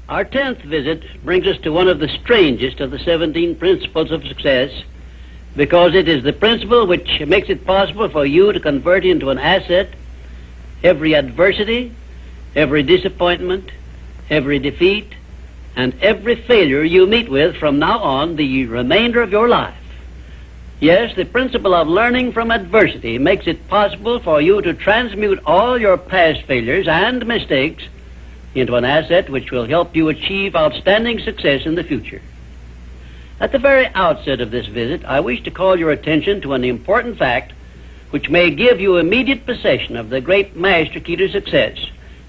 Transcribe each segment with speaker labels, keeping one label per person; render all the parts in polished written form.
Speaker 1: Our 10th visit brings us to one of the strangest of the 17 principles of success, because it is the principle which makes it possible for you to convert into an asset every adversity, every disappointment, every defeat, and every failure you meet with from now on the remainder of your life. Yes, the principle of learning from adversity makes it possible for you to transmute all your past failures and mistakes into an asset which will help you achieve outstanding success in the future. At the very outset of this visit, I wish to call your attention to an important fact which may give you immediate possession of the great master key to success,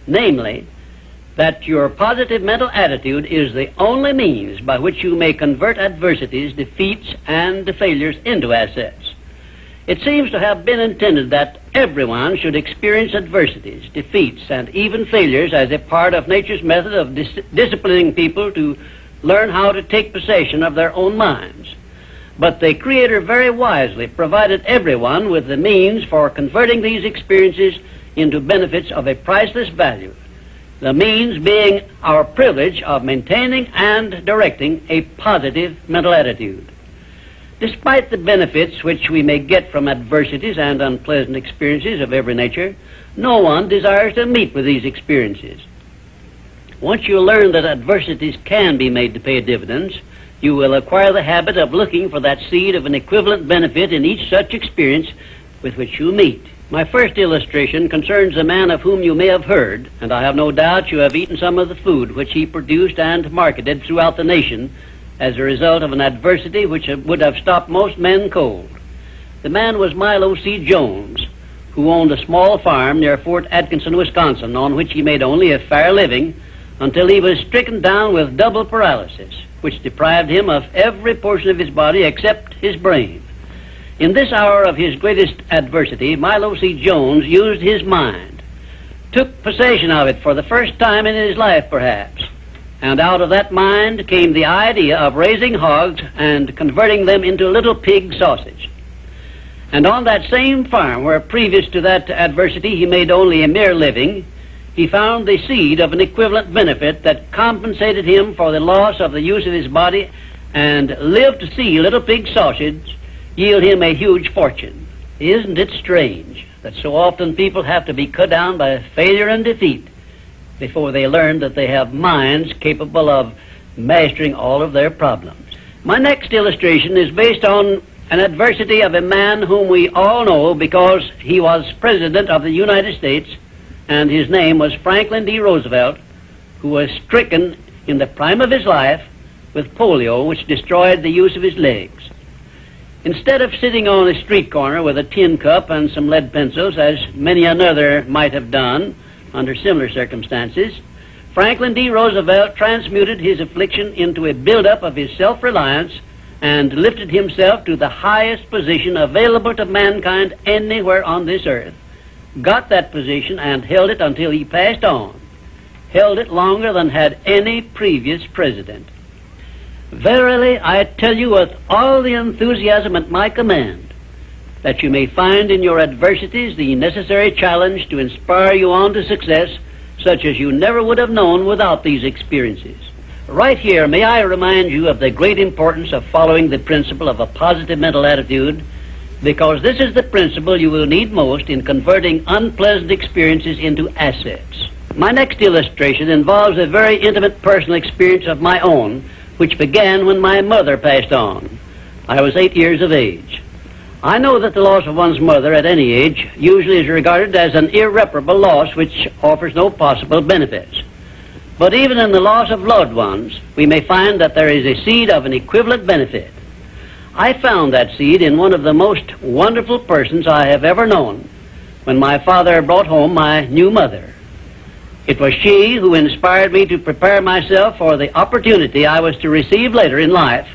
Speaker 1: namely, that your positive mental attitude is the only means by which you may convert adversities, defeats, and failures into assets. It seems to have been intended that everyone should experience adversities, defeats, and even failures as a part of nature's method of disciplining people to learn how to take possession of their own minds. But the Creator very wisely provided everyone with the means for converting these experiences into benefits of a priceless value, the means being our privilege of maintaining and directing a positive mental attitude. Despite the benefits which we may get from adversities and unpleasant experiences of every nature, no one desires to meet with these experiences. Once you learn that adversities can be made to pay dividends, you will acquire the habit of looking for that seed of an equivalent benefit in each such experience with which you meet. My first illustration concerns a man of whom you may have heard, and I have no doubt you have eaten some of the food which he produced and marketed throughout the nation as a result of an adversity which would have stopped most men cold. The man was Milo C. Jones, who owned a small farm near Fort Atkinson, Wisconsin, on which he made only a fair living until he was stricken down with double paralysis, which deprived him of every portion of his body except his brain. In this hour of his greatest adversity, Milo C. Jones used his mind, took possession of it for the first time in his life, perhaps, and out of that mind came the idea of raising hogs and converting them into little pig sausage. And on that same farm, where previous to that adversity he made only a mere living, he found the seed of an equivalent benefit that compensated him for the loss of the use of his body and lived to see little pig sausage yield him a huge fortune. Isn't it strange that so often people have to be cut down by failure and defeat before they learn that they have minds capable of mastering all of their problems? My next illustration is based on an adversity of a man whom we all know because he was President of the United States, and his name was Franklin D. Roosevelt, who was stricken in the prime of his life with polio, which destroyed the use of his legs. Instead of sitting on a street corner with a tin cup and some lead pencils, as many another might have done under similar circumstances, Franklin D. Roosevelt transmuted his affliction into a build-up of his self-reliance and lifted himself to the highest position available to mankind anywhere on this earth, got that position and held it until he passed on, held it longer than had any previous president. Verily, I tell you with all the enthusiasm at my command, that you may find in your adversities the necessary challenge to inspire you on to success, such as you never would have known without these experiences. Right here, may I remind you of the great importance of following the principle of a positive mental attitude, because this is the principle you will need most in converting unpleasant experiences into assets. My next illustration involves a very intimate personal experience of my own, which began when my mother passed on. I was 8 years of age. I know that the loss of one's mother at any age usually is regarded as an irreparable loss which offers no possible benefits. But even in the loss of loved ones, we may find that there is a seed of an equivalent benefit. I found that seed in one of the most wonderful persons I have ever known when my father brought home my new mother. It was she who inspired me to prepare myself for the opportunity I was to receive later in life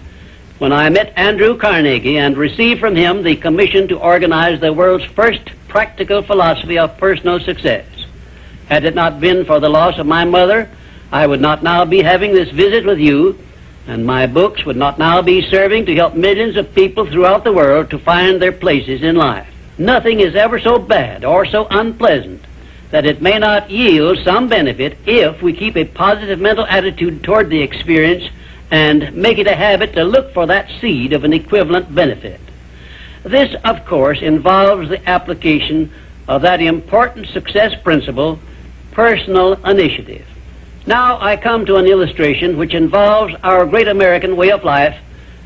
Speaker 1: when I met Andrew Carnegie and received from him the commission to organize the world's first practical philosophy of personal success. Had it not been for the loss of my mother, I would not now be having this visit with you, and my books would not now be serving to help millions of people throughout the world to find their places in life. Nothing is ever so bad or so unpleasant that it may not yield some benefit if we keep a positive mental attitude toward the experience and make it a habit to look for that seed of an equivalent benefit. This, of course, involves the application of that important success principle, personal initiative. Now I come to an illustration which involves our great American way of life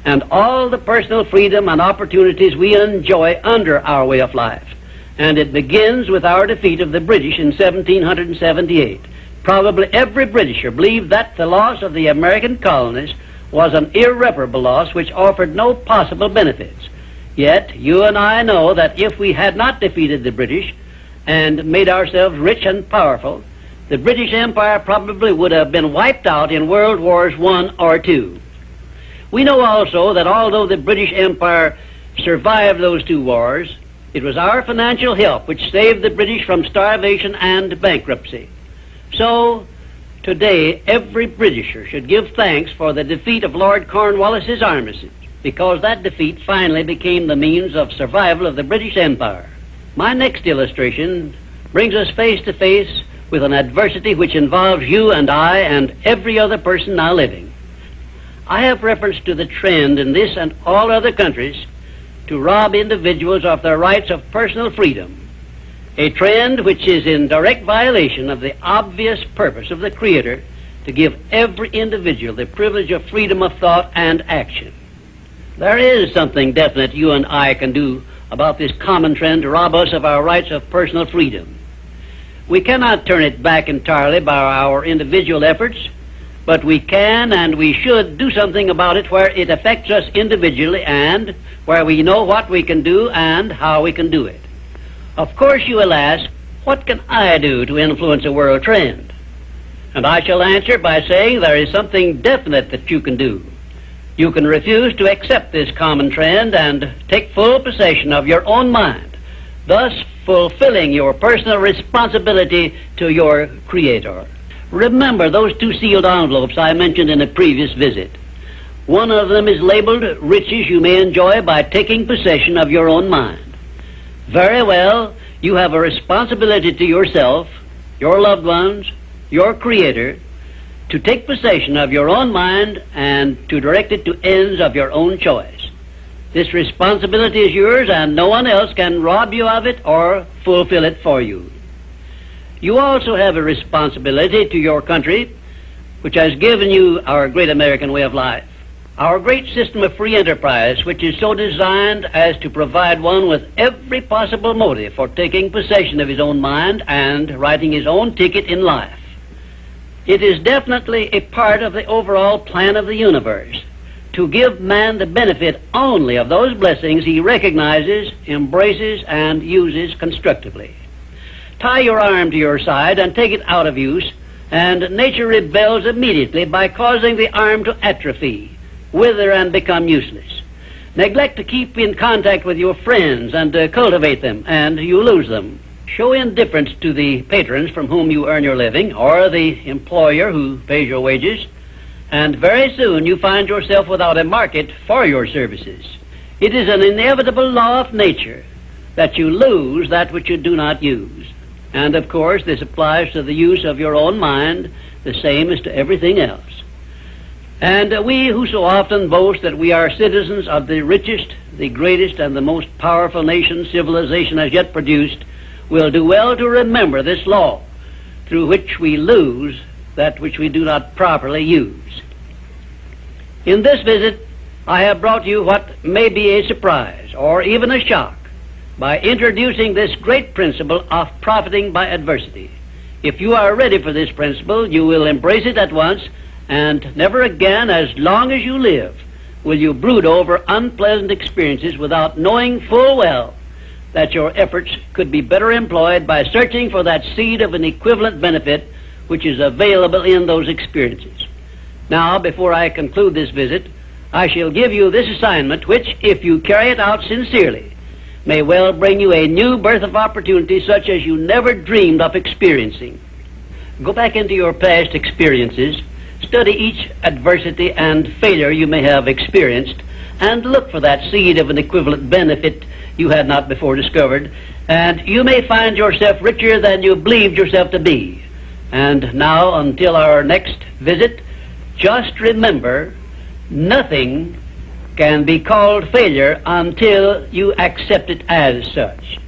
Speaker 1: and all the personal freedom and opportunities we enjoy under our way of life. And it begins with our defeat of the British in 1778. Probably every Britisher believed that the loss of the American colonies was an irreparable loss which offered no possible benefits. Yet you and I know that if we had not defeated the British and made ourselves rich and powerful, the British Empire probably would have been wiped out in World Wars I or II. We know also that although the British Empire survived those two wars, it was our financial help which saved the British from starvation and bankruptcy. So, today, every Britisher should give thanks for the defeat of Lord Cornwallis's armistice, because that defeat finally became the means of survival of the British Empire. My next illustration brings us face to face with an adversity which involves you and I and every other person now living. I have reference to the trend in this and all other countries to rob individuals of their rights of personal freedom, a trend which is in direct violation of the obvious purpose of the Creator to give every individual the privilege of freedom of thought and action. There is something definite you and I can do about this common trend to rob us of our rights of personal freedom. We cannot turn it back entirely by our individual efforts, but we can and we should do something about it where it affects us individually and where we know what we can do and how we can do it. Of course you will ask, what can I do to influence a world trend? And I shall answer by saying there is something definite that you can do. You can refuse to accept this common trend and take full possession of your own mind, thus fulfilling your personal responsibility to your Creator. Remember those two sealed envelopes I mentioned in a previous visit. One of them is labeled riches you may enjoy by taking possession of your own mind. Very well, you have a responsibility to yourself, your loved ones, your Creator, to take possession of your own mind and to direct it to ends of your own choice. This responsibility is yours and no one else can rob you of it or fulfill it for you. You also have a responsibility to your country, which has given you our great American way of life. Our great system of free enterprise, which is so designed as to provide one with every possible motive for taking possession of his own mind and writing his own ticket in life. It is definitely a part of the overall plan of the universe to give man the benefit only of those blessings he recognizes, embraces, and uses constructively. Tie your arm to your side and take it out of use, and nature rebels immediately by causing the arm to atrophy, wither, and become useless. Neglect to keep in contact with your friends and cultivate them, and you lose them. Show indifference to the patrons from whom you earn your living, or the employer who pays your wages, and very soon you find yourself without a market for your services. It is an inevitable law of nature that you lose that which you do not use. And of course this applies to the use of your own mind the same as to everything else. And we who so often boast that we are citizens of the richest, the greatest, and the most powerful nation civilization has yet produced will do well to remember this law through which we lose that which we do not properly use. In this visit, I have brought you what may be a surprise or even a shock by introducing this great principle of profiting by adversity. If you are ready for this principle, you will embrace it at once, and never again, as long as you live, will you brood over unpleasant experiences without knowing full well that your efforts could be better employed by searching for that seed of an equivalent benefit which is available in those experiences. Now, before I conclude this visit, I shall give you this assignment which, if you carry it out sincerely, may well bring you a new birth of opportunity such as you never dreamed of experiencing. Go back into your past experiences, study each adversity and failure you may have experienced, and look for that seed of an equivalent benefit you had not before discovered, and you may find yourself richer than you believed yourself to be. And now, until our next visit, just remember, nothing can be called failure until you accept it as such.